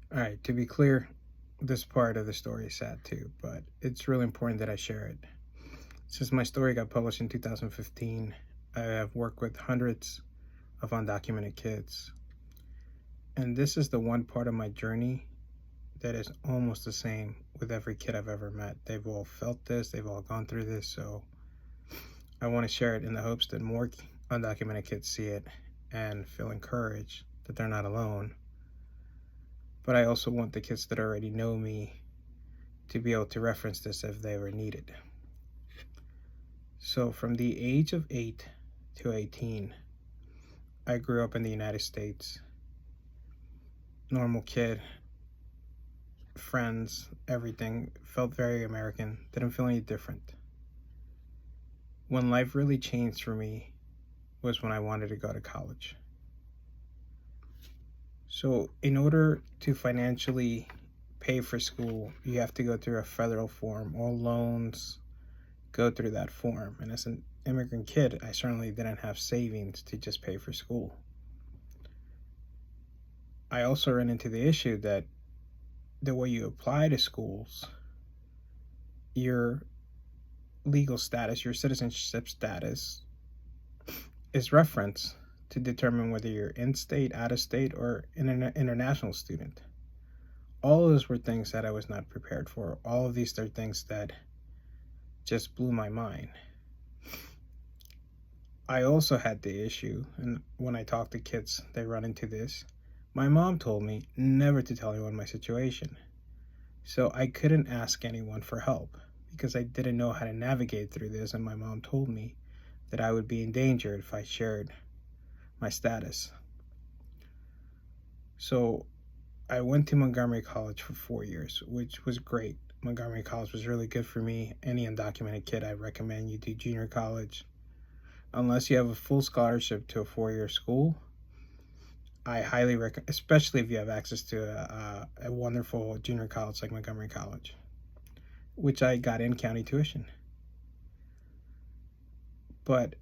All right, to be clear, this part of the story is sad too, but it's really important that I share it. Since my story got published in 2015, I have worked with hundreds of undocumented kids. And this is the one part of my journey that is almost the same with every kid I've ever met. They've all felt this, they've all gone through this. So I want to share it in the hopes that more undocumented kids see it and feel encouraged that they're not alone. But I also want the kids that already know me to be able to reference this if they ever need it. So, from the age of 8 to 18, I grew up in the United States. Normal kid, friends, everything. Felt very American, didn't feel any different. When life really changed for me was when I wanted to go to college. So, in order to financially pay for school, you have to go through a federal form. All loans go through that form. And as an immigrant kid, I certainly didn't have savings to just pay for school. I also ran into the issue that the way you apply to schools, your legal status, your citizenship status, is referenced to determine whether you're in state, out of state, or an international student. All of those were things that I was not prepared for. All of these are things that just blew my mind. I also had the issue, and when I talk to kids, they run into this. My mom told me never to tell anyone my situation. So I couldn't ask anyone for help because I didn't know how to navigate through this, and my mom told me that I would be in danger if I shared my status. So I went to Montgomery College for 4 years, which was great. Montgomery College was really good for me. Any undocumented kid, I recommend you do junior college. Unless you have a full scholarship to a 4-year school, I highly recommend, especially if you have access to a wonderful junior college like Montgomery College, which I got in county tuition. But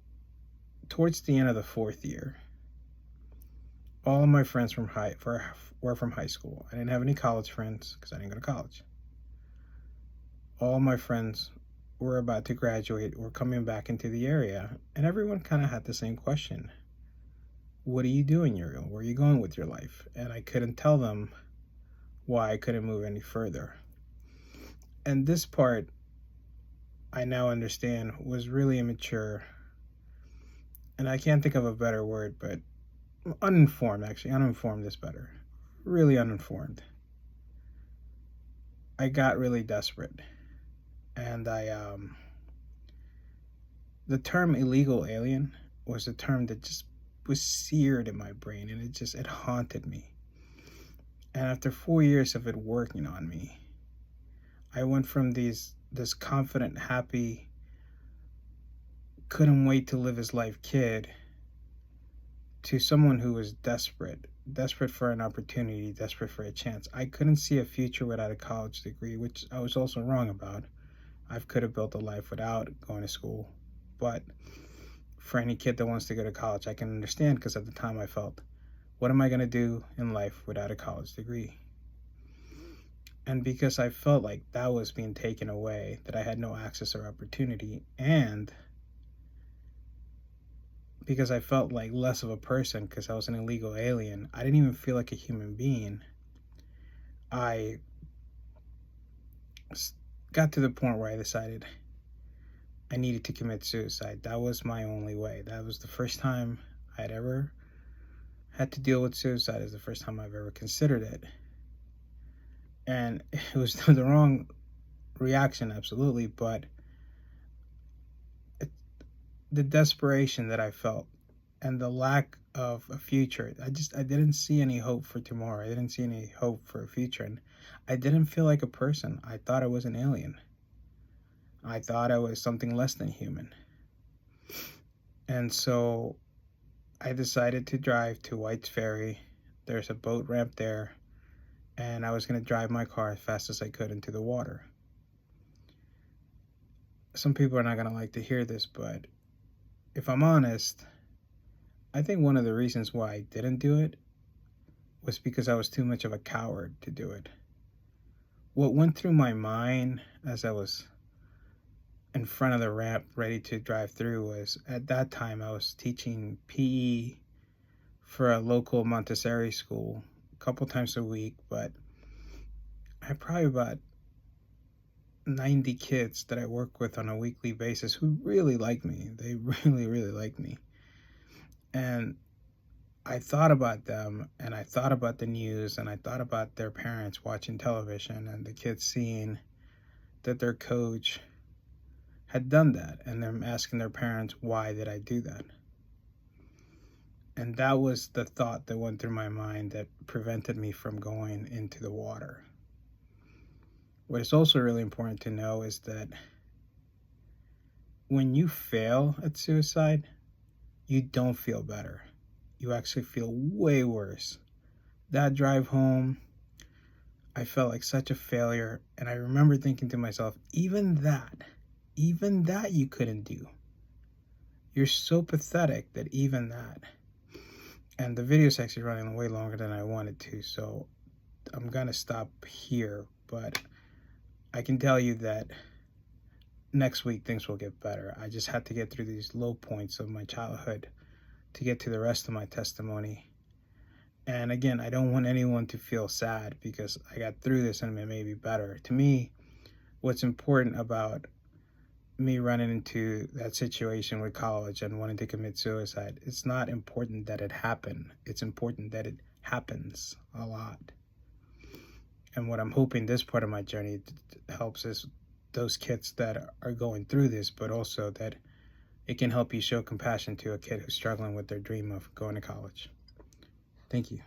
towards the end of the 4th year, all of my friends were from high school. I didn't have any college friends because I didn't go to college. All my friends were about to graduate or coming back into the area, and everyone kind of had the same question. What are you doing, Uriel? Where are you going with your life? And I couldn't tell them why I couldn't move any further. And this part, I now understand, was really immature. And I can't think of a better word, but uninformed, actually. Uninformed is better. Really uninformed. I got really desperate. And the term illegal alien was a term that just was seared in my brain, and it haunted me. And after 4 years of it working on me, I went from this confident, happy, couldn't wait to live his life kid to someone who was desperate for an opportunity, desperate for a chance. I couldn't see a future without a college degree, which I was also wrong about. I could have built a life without going to school. But for any kid that wants to go to college, I can understand, because at the time I felt, what am I going to do in life without a college degree? And because I felt like that was being taken away, that I had no access or opportunity, and because I felt like less of a person because I was an illegal alien, I didn't even feel like a human being. I got to the point where I decided I needed to commit suicide. That was my only way. That was the first time I'd ever had to deal with suicide. It was the first time I've ever considered it. And it was the wrong reaction, absolutely, but the desperation that I felt and the lack of a future, I didn't see any hope for tomorrow. I didn't see any hope for a future, and I didn't feel like a person. I thought I was an alien. I thought I was something less than human. And so I decided to drive to White's Ferry. There's a boat ramp there, and I was going to drive my car as fast as I could into the water. Some people are not going to like to hear this, but if I'm honest, I think one of the reasons why I didn't do it was because I was too much of a coward to do it. What went through my mind as I was in front of the ramp ready to drive through was, at that time I was teaching PE for a local Montessori school a couple times a week, but I had probably about 90 kids that I work with on a weekly basis who really like me. They really, really like me. And I thought about them, and I thought about the news, and I thought about their parents watching television and the kids seeing that their coach had done that, and them asking their parents, why did I do that? And that was the thought that went through my mind that prevented me from going into the water. What is also really important to know is that when you fail at suicide, you don't feel better. You actually feel way worse. That drive home, I felt like such a failure. And I remember thinking to myself, even that you couldn't do. You're so pathetic that even that. And the video's actually running way longer than I wanted to, so I'm gonna stop here. But I can tell you that next week things will get better. I just had to get through these low points of my childhood to get to the rest of my testimony. And again, I don't want anyone to feel sad because I got through this and it may be better. To me, what's important about me running into that situation with college and wanting to commit suicide, it's not important that it happened. It's important that it happens a lot. And what I'm hoping this part of my journey helps is those kids that are going through this, but also that it can help you show compassion to a kid who's struggling with their dream of going to college. Thank you.